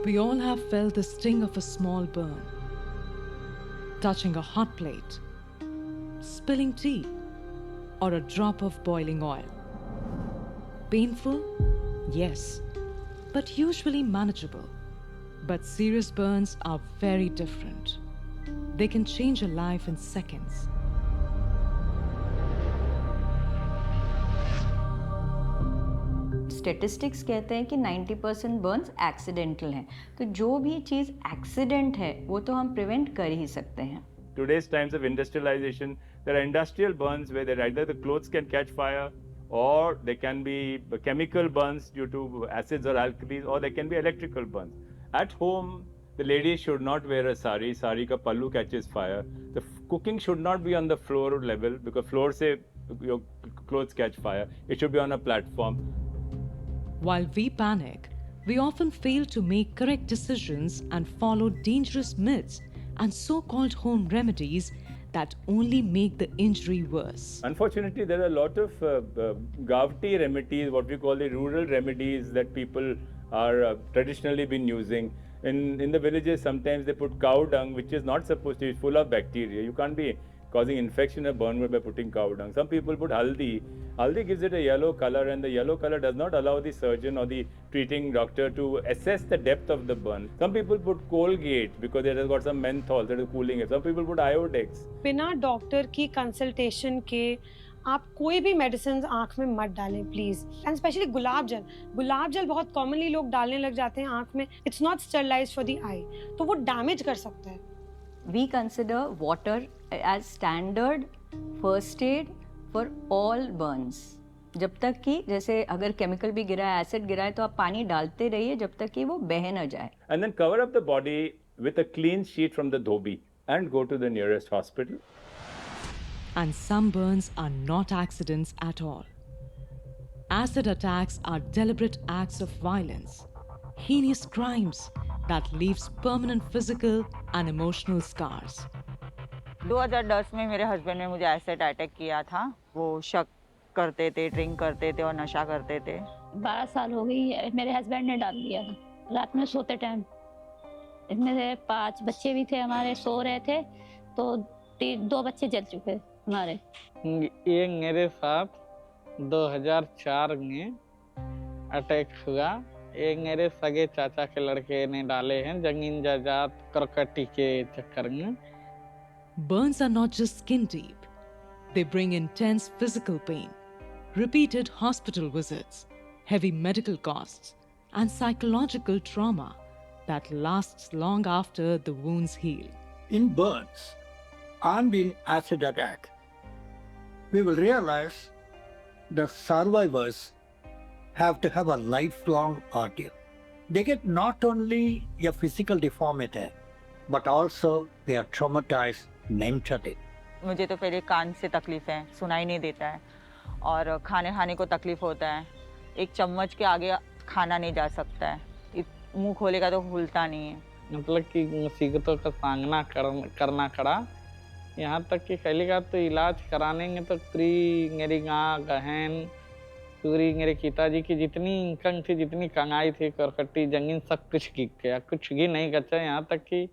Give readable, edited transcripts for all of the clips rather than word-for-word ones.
We all have felt the sting of a small burn, touching a hot plate, spilling tea, or a drop of boiling oil. Painful? Yes, but usually manageable. But serious burns are very different. They can change a life in seconds. Statistics कहते हैं कि 90% Burns accidental हैं, तो जो भी चीज़ accident है वो तो हम प्रिवेंट कर ही सकते हैं. Today's times of industrialization, there are industrial burns where either the clothes can catch fire, or there can be chemical burns due to acids or alkalis, or there can be electrical burns. At home, the lady should not wear a sari. Sari ka pallu catches fire. The cooking should not be on the floor level, because floor se your clothes catch fire. It should be on a platform. While we panic, we often fail to make correct decisions and follow dangerous myths and so-called home remedies that only make the injury worse. Unfortunately, there are a lot of Gavti remedies, what we call the rural remedies that people are traditionally been using. In the villages, sometimes they put cow dung, which is not supposed to be full of bacteria. You can't be causing infection or burn by putting cow dung. Some people put haldi. Haldi gives it a yellow color, and the yellow color does not allow the surgeon or the treating doctor to assess the depth of the burn. Some people put Colgate because it has got some menthol that is cooling it. Some people put Iodex. बिना doctor की consultation के आप कोई भी medicine आंख में मत डालें प्लीज. एंड स्पेशली गुलाब जल बहुत कॉमनली लोग डालने लग जाते हैं आंख में. It's not sterilised for the eye, तो वो डैमेज कर सकता है. We consider water as standard first aid for all burns. जब तक कि जैसे अगर केमिकल भी गिरा है, एसिड गिरा है, तो आप पानी डालते रहिए जब तक कि वो बह न जाए. And then cover up the body with a clean sheet from the dhobi and go to the nearest hospital. And some burns are not accidents at all. Acid attacks are deliberate acts of violence, heinous crimes that leaves permanent physical and emotional scars. 2010 में मेरे husband ने मुझे acid attack किया था. वो शक करते थे, ड्रिंक करते थे और नशा करते थे. 12 साल हो गई है. मेरे हस्बैंड ने डाल दिया था रात में सोते टाइम. इसमें से 5 बच्चे भी थे हमारे, सो रहे थे तो 2 बच्चे जल चुके हमारे. ये मेरे साथ 2004 में अटैक हुआ. ये मेरे सगे चाचा के लड़के ने डाले हैं जमीन जायदाद करकटी के चक्कर में. Burns are not just skin deep. They bring intense physical pain, repeated hospital visits, heavy medical costs, and psychological trauma that lasts long after the wounds heal. In burns and in acid attack, we will realize the survivors have to have a lifelong ordeal. They get not only a physical deformity, but also they are traumatized mentally. मुझे तो पहले कान से तकलीफ है, सुनाई नहीं देता है, और खाने को तकलीफ होता है. एक चम्मच के आगे खाना नहीं जा सकता है. मुंह खोलेगा तो खुलता नहीं है. मतलब कि मुसीबतों का सामना करना पड़ा. यहाँ तक कि पहली बात तो इलाज कराने में तो पूरी मेरी गाँ बहन, पूरी मेरे पिताजी की जितनी इनकम थी, जितनी कमाई थी, करकट्टी जमीन सब कुछ गिर गया. कुछ भी नहीं बचा. यहाँ तक कि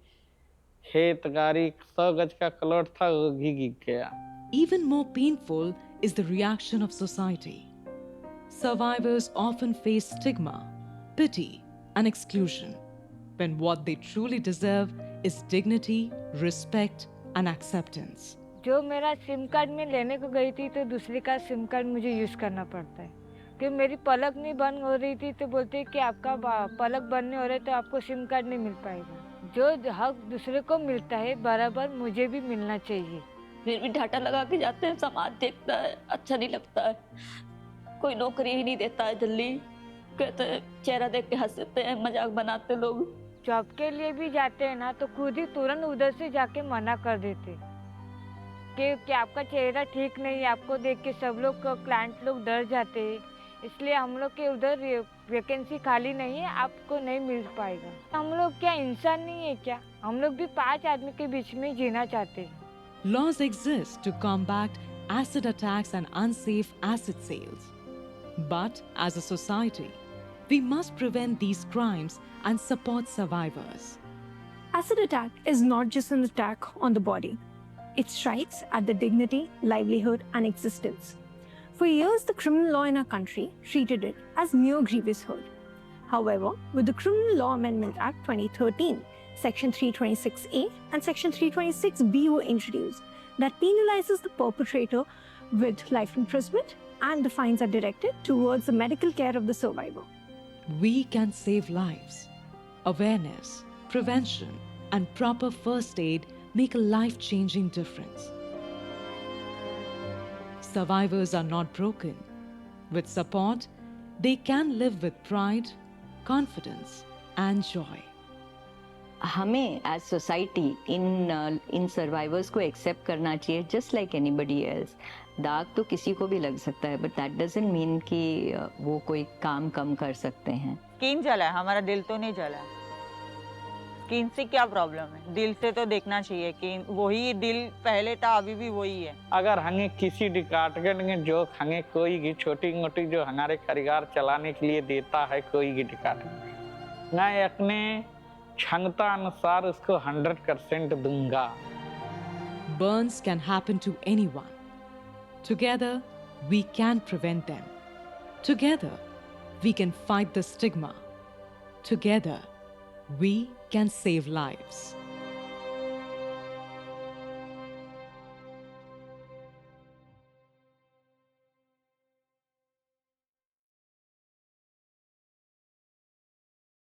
खेत गाड़ी 100 गज का प्लॉट था वो भी गिर गया. Even more painful is the reaction of society. Survivors often face stigma, pity, and exclusion, when what they truly deserve is dignity, respect, and acceptance. जो मेरा सिम कार्ड में लेने को गई थी तो दूसरे का सिम कार्ड मुझे यूज़ करना पड़ता है. कि मेरी पलक नहीं बंद हो रही थी तो बोलते कि आपका पलक बंद नहीं हो रहा है तो आपको सिम कार्ड नहीं मिल पाएगा. जो हक दूसरे को मिलता है बराबर मुझे भी मिलना चाहिए. फिर भी ढाटा लगा के जाते हैं. समाज देखता है, अच्छा नहीं लगता है. कोई नौकरी ही नहीं देता है जल्दी. कहते हैं, चेहरा देख के हंसते हैं, मजाक बनाते लोग. जॉब के लिए भी जाते हैं ना तो खुद ही तुरंत उधर से जाके मना कर देते कि आपका चेहरा ठीक नहीं है. आपको देख के सब लोग क्लाइंट लोग डर जाते हैं, इसलिए हम लोग के उधर वैकेंसी खाली नहीं है, आपको नहीं मिल पाएगा. हम लोग क्या इंसान नहीं है क्या? हम लोग भी 5 आदमी के बीच में जीना चाहते हैं. Laws exist to combat acid attacks and unsafe acid sales. But as a society, We must prevent these crimes and support survivors. Acid attack is not just an attack on the body. It strikes at the dignity, livelihood, and existence. For years, the criminal law in our country treated it as mere grievous hurt. However, with the Criminal Law Amendment Act 2013, Section 326A and Section 326B were introduced that penalizes the perpetrator with life imprisonment, and the fines are directed towards the medical care of the survivor. We can save lives. Awareness, prevention, and proper first aid make a life-changing difference. Survivors are not broken. With support, they can live with pride, confidence, and joy. हमें as society in survivors को accept करना चाहिए just like anybody else. दाग तो किसी को भी लग सकता है, बट दैट डजंट मीन कि वो कोई काम कम कर सकते हैं. स्किन जला है, हमारा दिल तो नहीं जला. स्किन से क्या प्रॉब्लम है? दिल से तो देखना चाहिए कि वही दिल पहले था, अभी भी वही है. अगर हमें किसी डिपार्टमेंट में जो हमें कोई भी छोटी मोटी जो हमारे कारोबार चलाने के लिए देता है कोई भी डिपार्टमेंट, मैं अपने क्षमता अनुसार उसको 100% दूंगा. Burns can happen to anyone. Together, we can prevent them. Together, we can fight the stigma. Together, we can save lives.